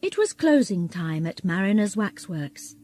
It was closing time at Mariner's Waxworks.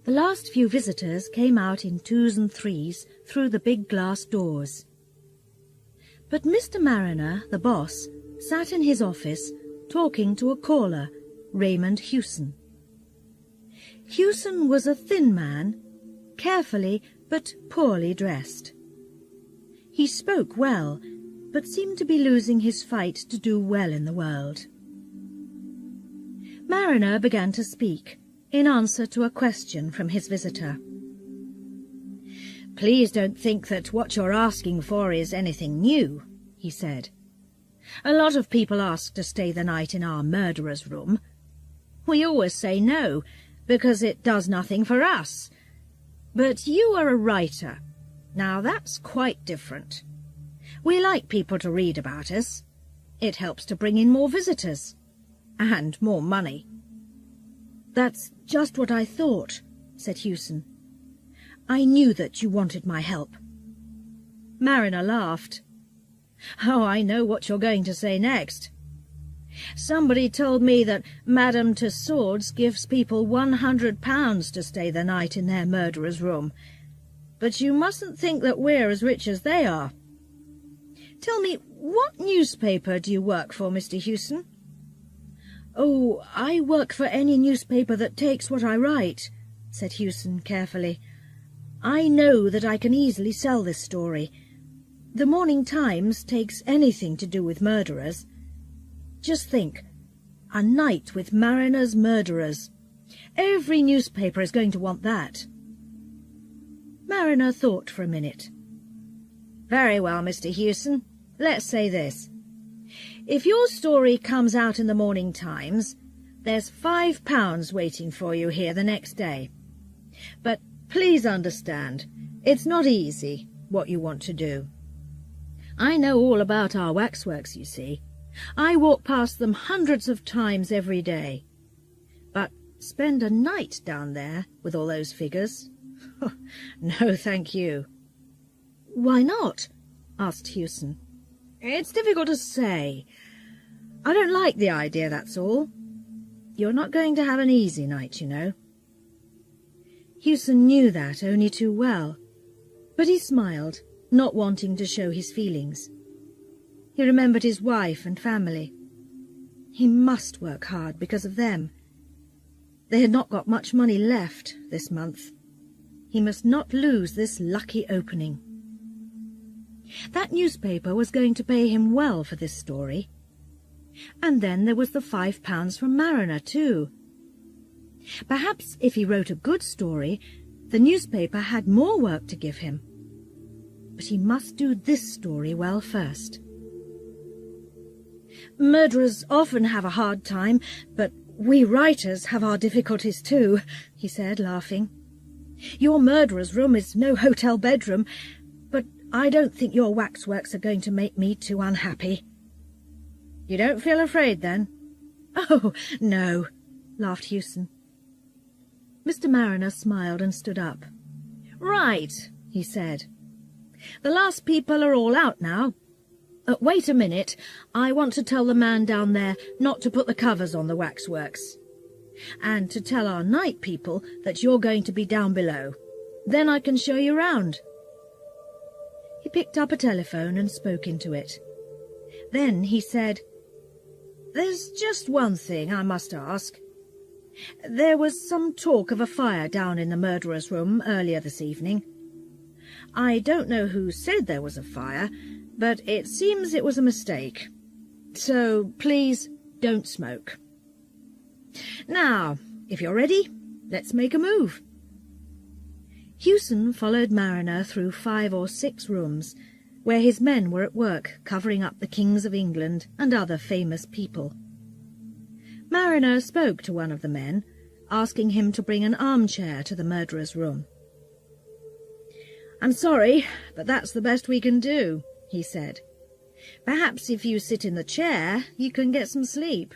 The last few visitors came out in twos and threes through the big glass doors. But Mr. Mariner, the boss, sat in his office talking to a caller, Raymond Hewson. Hewson was a thin man, carefully but poorly dressed. He spoke well, but seemed to be losing his fight to do well in the world. Mariner began to speak, in answer to a question from his visitor. "Please don't think that what you're asking for is anything new," he said. "A lot of people ask to stay the night in our murderer's room. We always say no, because it does nothing for us. But you are a writer. Now that's quite different. We like people to read about us. It helps to bring in more visitors. And more money." "That's just what I thought," said Hewson. "I knew that you wanted my help." Mariner laughed. "Oh, I know what you're going to say next. Somebody told me that Madame Tussauds gives people £100 to stay the night in their murderer's room. But you mustn't think that we're as rich as they are. Tell me, what newspaper do you work for, Mr. Hewson?" "Oh, I work for any newspaper that takes what I write," said Hewson carefully. "I know that I can easily sell this story. The Morning Times takes anything to do with murderers. Just think, a night with Mariner's murderers. Every newspaper is going to want that." Mariner thought for a minute. "Very well, Mr. Hewson, let's say this. If your story comes out in the Morning Times, there's £5 waiting for you here the next day. But please understand, it's not easy, what you want to do. I know all about our waxworks, you see. I walk past them hundreds of times every day. But spend a night down there with all those figures? No, thank you." "Why not?" asked Hewson. "It's difficult to say. I don't like the idea, that's all. You're not going to have an easy night, you know." Hewson knew that only too well, but he smiled, not wanting to show his feelings. He remembered his wife and family. He must work hard because of them. They had not got much money left this month. He must not lose this lucky opening. That newspaper was going to pay him well for this story. And then there was the £5 from Mariner, too. Perhaps if he wrote a good story, the newspaper had more work to give him. But he must do this story well first. "Murderers often have a hard time, but we writers have our difficulties too," he said, laughing. "Your murderer's room is no hotel bedroom, but I don't think your waxworks are going to make me too unhappy." "You don't feel afraid, then?" "Oh, no," laughed Hewson. Mr. Mariner smiled and stood up. "Right," he said. "The last people are all out now. Wait a minute. I want to tell the man down there not to put the covers on the waxworks. And to tell our night people that you're going to be down below. Then I can show you round." He picked up a telephone and spoke into it. Then he said, "There's just one thing I must ask. There was some talk of a fire down in the murderer's room earlier this evening. I don't know who said there was a fire, but it seems it was a mistake. So please don't smoke. Now, if you're ready, let's make a move." Hewson followed Mariner through 5 or 6 rooms, where his men were at work covering up the kings of England and other famous people. Mariner spoke to one of the men, asking him to bring an armchair to the murderer's room. "I'm sorry, but that's the best we can do," he said. "Perhaps if you sit in the chair, you can get some sleep."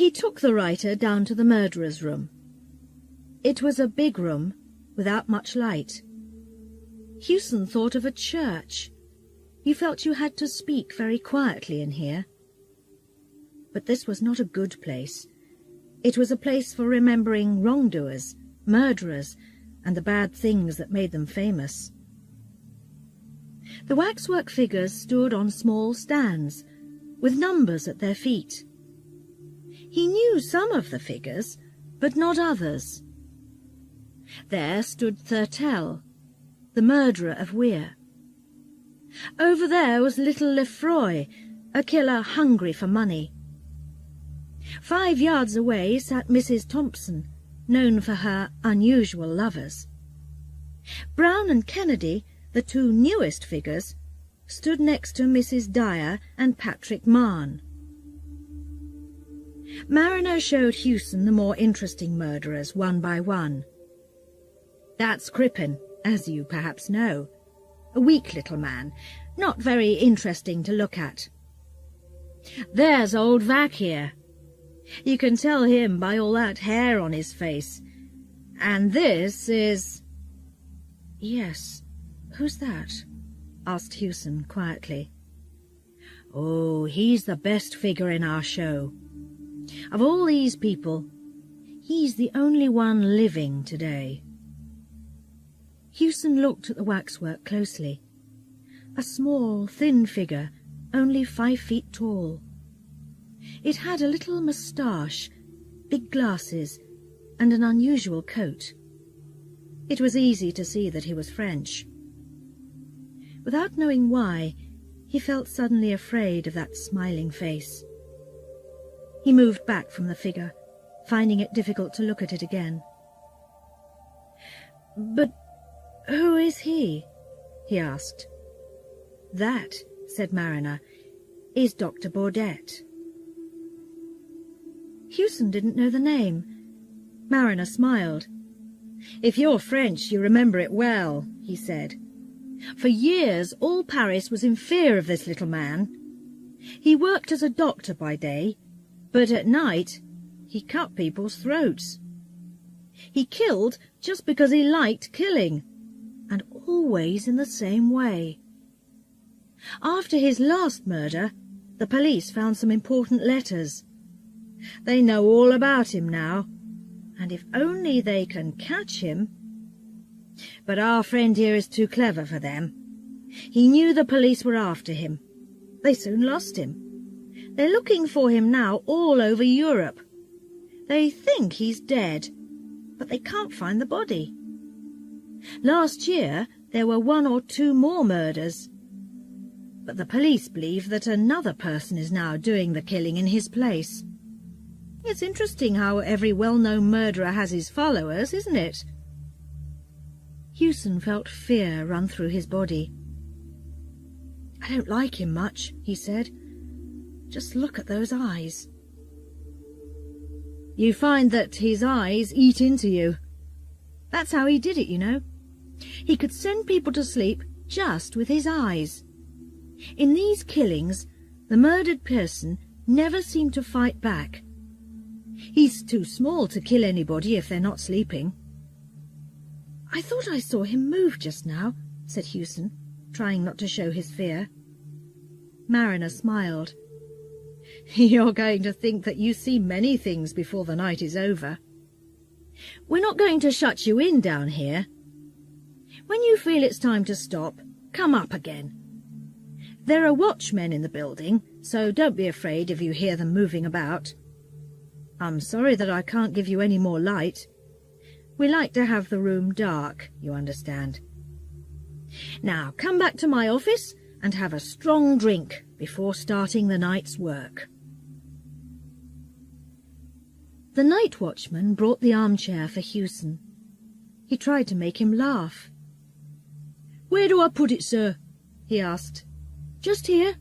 He took the writer down to the murderer's room. It was a big room, without much light. Hewson thought of a church. He felt you had to speak very quietly in here. But this was not a good place. It was a place for remembering wrongdoers, murderers, and the bad things that made them famous. The waxwork figures stood on small stands, with numbers at their feet. He knew some of the figures, but not others. There stood Thurtell, the murderer of Weir. Over there was little Lefroy, a killer hungry for money. 5 yards away sat Mrs. Thompson, known for her unusual lovers. Brown and Kennedy, the 2 newest figures, stood next to Mrs. Dyer and Patrick Mahon. Mariner showed Hewson the more interesting murderers one by one. That's Crippen, as you perhaps know. A weak little man, not very interesting to look at. There's old Vac here. You can tell him by all that hair on his face. And this is... Yes, who's that? Asked Hewson quietly. Oh, he's the best figure in our show. Of all these people, he's the only one living today. Hewson looked at the waxwork closely. A small, thin figure, only 5 feet tall. It had a little moustache, big glasses, and an unusual coat. It was easy to see that he was French. Without knowing why, he felt suddenly afraid of that smiling face. He moved back from the figure, finding it difficult to look at it again. "But who is he?" he asked. "That," said Mariner, "is Dr. Baudet." Hewson didn't know the name. Mariner smiled. "If you're French, you remember it well," he said. "For years all Paris was in fear of this little man. He worked as a doctor by day, but at night he cut people's throats. He killed just because he liked killing, and always in the same way. After his last murder, the police found some important letters. They know all about him now, and if only they can catch him... But our friend here is too clever for them. He knew the police were after him. They soon lost him. They're looking for him now all over Europe. They think he's dead, but they can't find the body. Last year there were 1 or 2 more murders, but the police believe that another person is now doing the killing in his place. It's interesting how every well-known murderer has his followers, isn't it?" Hewson felt fear run through his body. "I don't like him much," he said. "Just look at those eyes." "You find that his eyes eat into you. That's how he did it, you know. He could send people to sleep just with his eyes. In these killings, the murdered person never seemed to fight back. He's too small to kill anybody if they're not sleeping." "I thought I saw him move just now," said Hewson, trying not to show his fear. Mariner smiled. "You're going to think that you see many things before the night is over. We're not going to shut you in down here. When you feel it's time to stop, come up again. There are watchmen in the building, so don't be afraid if you hear them moving about. I'm sorry that I can't give you any more light. We like to have the room dark, you understand. Now come back to my office and have a strong drink before starting the night's work." The night watchman brought the armchair for Hewson. He tried to make him laugh. "Where do I put it, sir?" he asked. "Just here.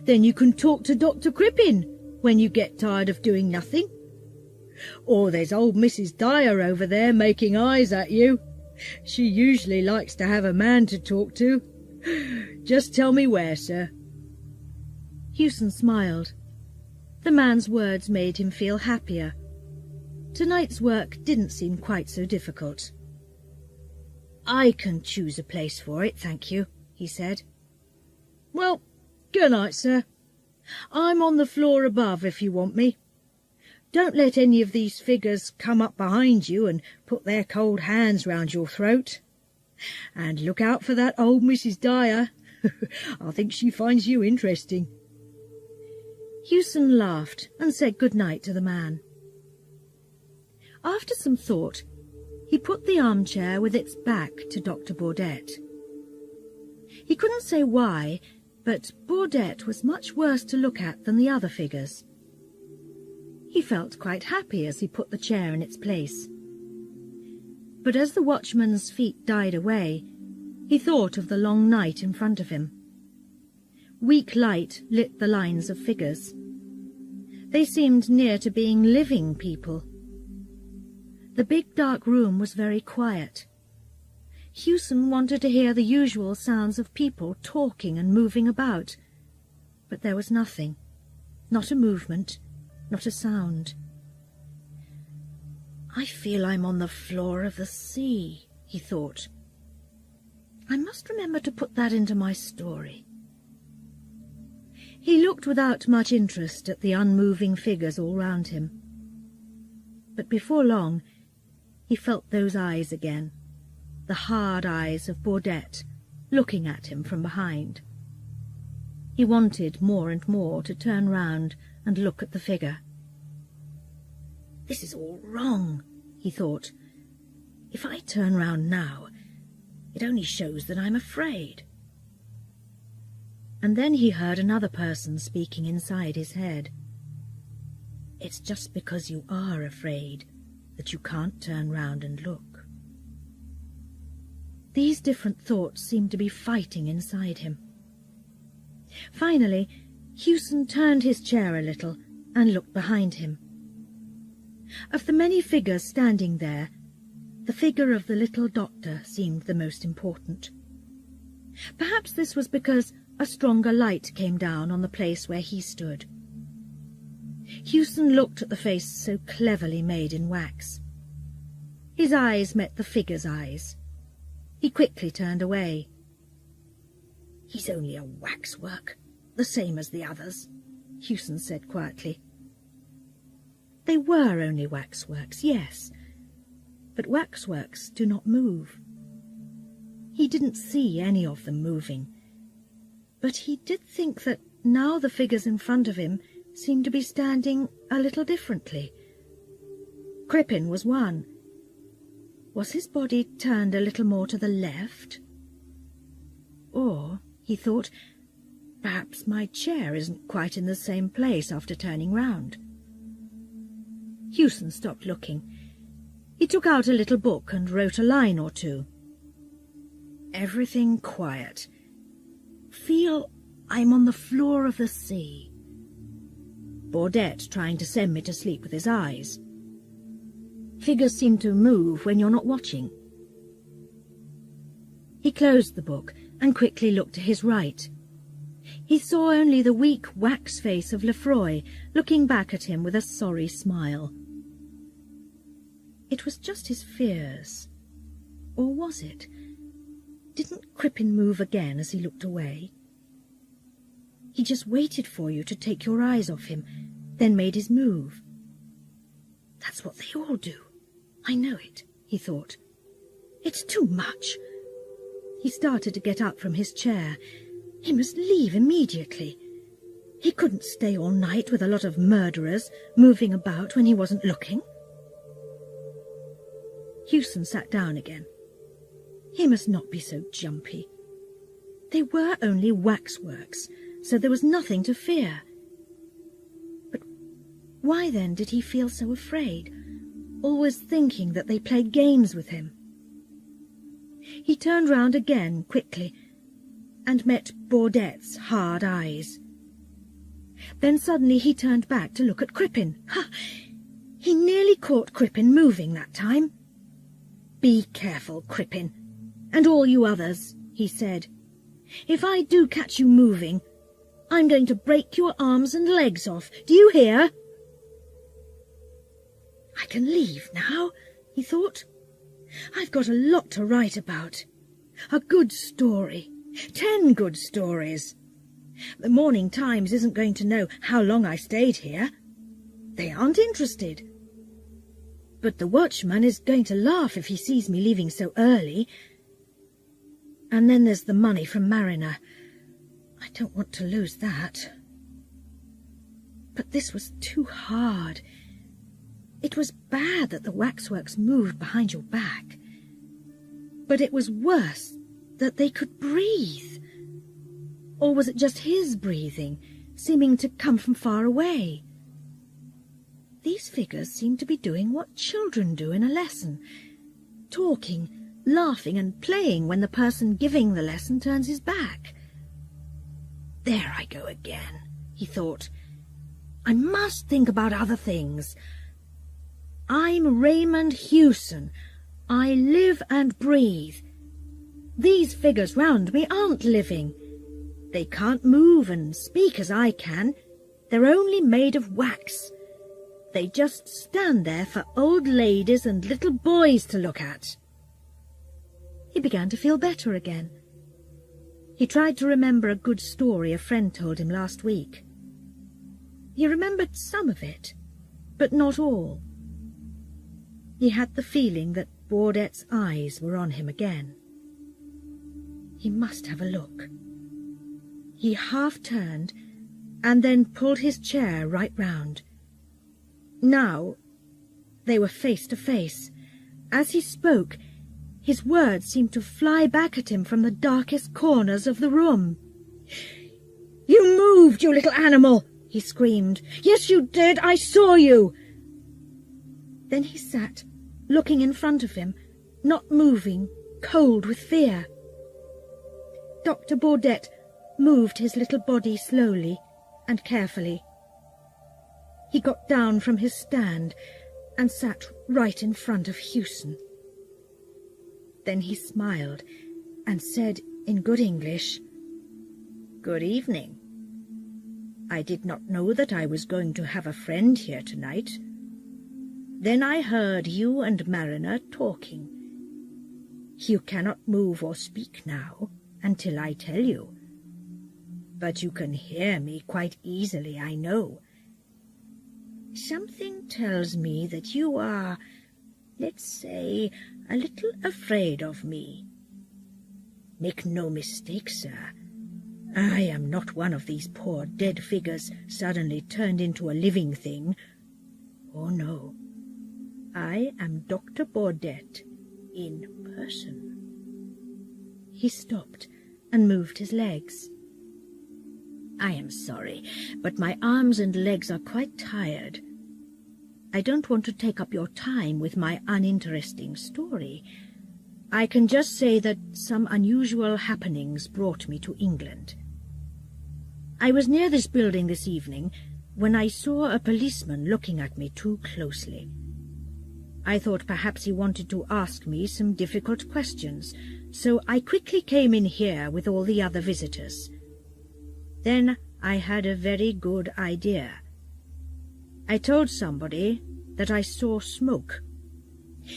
Then you can talk to Dr. Crippen when you get tired of doing nothing. Or there's old Mrs. Dyer over there making eyes at you. She usually likes to have a man to talk to. Just tell me where, sir." Hewson smiled. The man's words made him feel happier. Tonight's work didn't seem quite so difficult. "I can choose a place for it, thank you," he said. "Well, good night, sir. I'm on the floor above if you want me. Don't let any of these figures come up behind you and put their cold hands round your throat. And look out for that old Mrs. Dyer. I think she finds you interesting." Hewson laughed and said good night to the man. After some thought, he put the armchair with its back to Dr. Baudette. He couldn't say why, but Baudette was much worse to look at than the other figures. He felt quite happy as he put the chair in its place. But as the watchman's feet died away, he thought of the long night in front of him. Weak light lit the lines of figures. They seemed near to being living people. The big dark room was very quiet. Hewson wanted to hear the usual sounds of people talking and moving about, but there was nothing, not a movement, not a sound. "I feel I'm on the floor of the sea," he thought. "I must remember to put that into my story." He looked without much interest at the unmoving figures all round him. But before long he felt those eyes again, the hard eyes of Baudette, looking at him from behind. He wanted more and more to turn round and look at the figure. "This is all wrong," he thought. "If I turn round now, it only shows that I'm afraid." And then he heard another person speaking inside his head. "It's just because you are afraid that you can't turn round and look." These different thoughts seemed to be fighting inside him. Finally, Hewson turned his chair a little and looked behind him. Of the many figures standing there, the figure of the little doctor seemed the most important. Perhaps this was because a stronger light came down on the place where he stood. Hewson looked at the face so cleverly made in wax. His eyes met the figure's eyes. He quickly turned away. "He's only a waxwork, the same as the others," Hewson said quietly. They were only waxworks, yes, but waxworks do not move. He didn't see any of them moving, but he did think that now the figures in front of him seemed to be standing a little differently. Crippen was one. Was his body turned a little more to the left? Or, he thought, perhaps my chair isn't quite in the same place after turning round. Hewson stopped looking. He took out a little book and wrote a line or two. "Everything quiet. Feel I'm on the floor of the sea. Baudette trying to send me to sleep with his eyes. Figures seem to move when you're not watching." He closed the book and quickly looked to his right. He saw only the weak wax face of Lefroy looking back at him with a sorry smile. It was just his fears. Or was it? Didn't Crippen move again as he looked away? He just waited for you to take your eyes off him, then made his move. That's what they all do. I know it, he thought. It's too much. He started to get up from his chair. He must leave immediately. He couldn't stay all night with a lot of murderers moving about when he wasn't looking. Hewson sat down again. He must not be so jumpy. They were only waxworks, so there was nothing to fear. But why then did he feel so afraid, always thinking that they played games with him? He turned round again quickly and met Baudette's hard eyes. Then suddenly he turned back to look at Crippen. Ha! He nearly caught Crippen moving that time. "Be careful, Crippen, and all you others," he said. "If I do catch you moving, I'm going to break your arms and legs off. Do you hear?" I can leave now, he thought. I've got a lot to write about. A good story. 10 good stories. The Morning Times isn't going to know how long I stayed here. They aren't interested. But the watchman is going to laugh if he sees me leaving so early. And then there's the money from Mariner. I don't want to lose that. But this was too hard. It was bad that the waxworks moved behind your back. But it was worse that they could breathe. Or was it just his breathing, seeming to come from far away? These figures seemed to be doing what children do in a lesson, talking, laughing and playing when the person giving the lesson turns his back. There I go again, he thought. I must think about other things. I'm Raymond Hewson. I live and breathe. These figures round me aren't living. They can't move and speak as I can. They're only made of wax. They just stand there for old ladies and little boys to look at. He began to feel better again. He tried to remember a good story a friend told him last week. He remembered some of it, but not all. He had the feeling that Baudette's eyes were on him again. He must have a look. He half turned and then pulled his chair right round. Now they were face to face. As he spoke, his words seemed to fly back at him from the darkest corners of the room. "You moved, you little animal!" he screamed. "Yes, you did! I saw you!" Then he sat, looking in front of him, not moving, cold with fear. Dr. Baudette moved his little body slowly and carefully. He got down from his stand and sat right in front of Hewson. Then he smiled and said in good English, "Good evening. I did not know that I was going to have a friend here tonight. Then I heard you and Mariner talking. You cannot move or speak now until I tell you. But you can hear me quite easily, I know. Something tells me that you are, let's say, a little afraid of me. Make no mistake, sir. I am not one of these poor dead figures suddenly turned into a living thing. Oh, no. I am Dr. Baudette in person." He stopped and moved his legs. "I am sorry, but my arms and legs are quite tired. I don't want to take up your time with my uninteresting story. I can just say that some unusual happenings brought me to England. I was near this building this evening when I saw a policeman looking at me too closely. I thought perhaps he wanted to ask me some difficult questions, so I quickly came in here with all the other visitors. Then I had a very good idea. I told somebody that I saw smoke.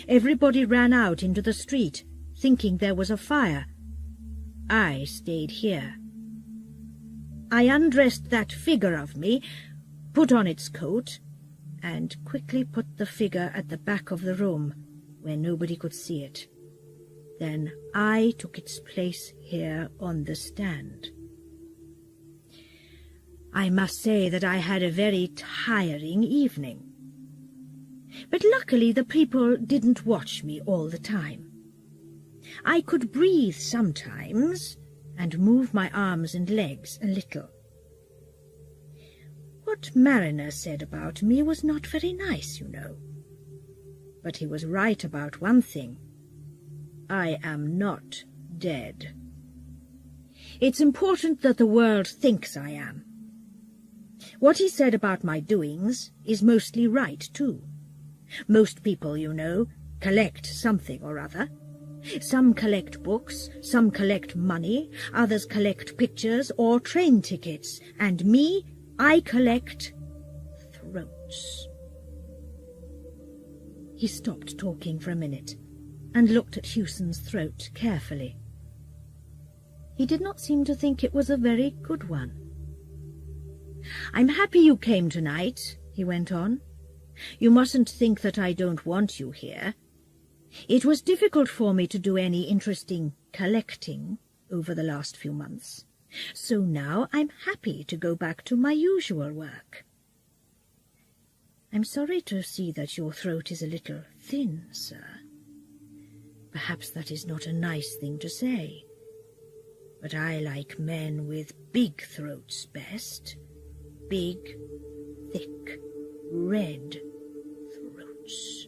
Everybody ran out into the street, thinking there was a fire. I stayed here. I undressed that figure of me, put on its coat, and quickly put the figure at the back of the room, where nobody could see it. Then I took its place here on the stand. I must say that I had a very tiring evening. But luckily the people didn't watch me all the time. I could breathe sometimes and move my arms and legs a little. What Mariner said about me was not very nice, you know. But he was right about one thing. I am not dead. It's important that the world thinks I am. What he said about my doings is mostly right, too. Most people, you know, collect something or other. Some collect books, some collect money, others collect pictures or train tickets, and me, I collect throats. He stopped talking for a minute and looked at Hewson's throat carefully. He did not seem to think it was a very good one. "I'm happy you came tonight," he went on. "You mustn't think that I don't want you here. It was difficult for me to do any interesting collecting over the last few months, so now I'm happy to go back to my usual work." "I'm sorry to see that your throat is a little thin, sir. Perhaps that is not a nice thing to say, but I like men with big throats best. Big, thick, red throats."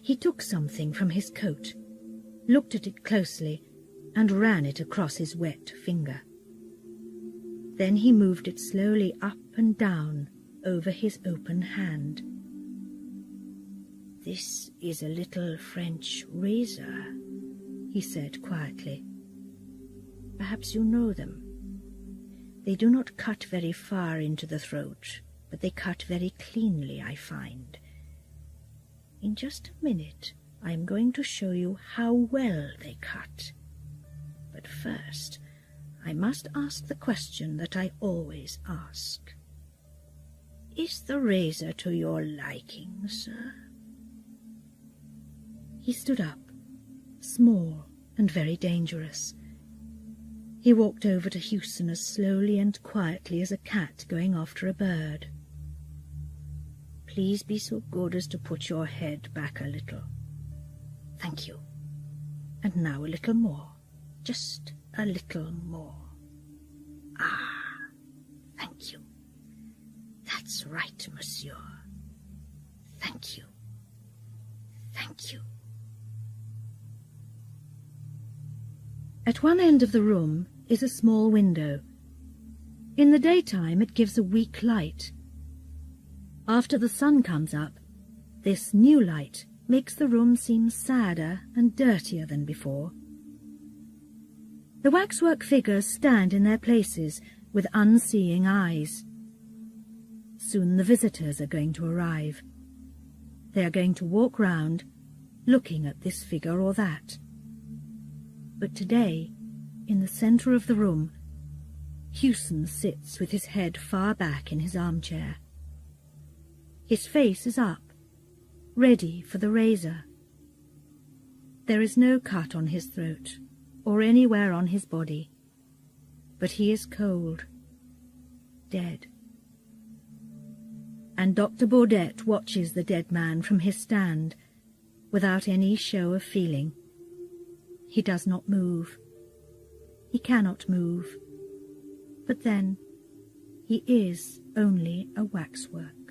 He took something from his coat, looked at it closely, and ran it across his wet finger. Then he moved it slowly up and down over his open hand. "This is a little French razor," he said quietly. "Perhaps you know them. They do not cut very far into the throat, but they cut very cleanly, I find. In just a minute I am going to show you how well they cut. But first I must ask the question that I always ask. Is the razor to your liking, sir?" He stood up, small and very dangerous. He walked over to Hewson as slowly and quietly as a cat going after a bird. "Please be so good as to put your head back a little. Thank you. And now a little more, just a little more. Ah, thank you. That's right, monsieur. Thank you. Thank you." At one end of the room is a small window. In the daytime it gives a weak light. After the sun comes up, this new light makes the room seem sadder and dirtier than before. The waxwork figures stand in their places with unseeing eyes. Soon the visitors are going to arrive. They are going to walk round, looking at this figure or that. But today, in the centre of the room, Hewson sits with his head far back in his armchair. His face is up, ready for the razor. There is no cut on his throat or anywhere on his body, but he is cold, dead. And Dr. Baudette watches the dead man from his stand without any show of feeling. He does not move. He cannot move. But then, he is only a waxwork.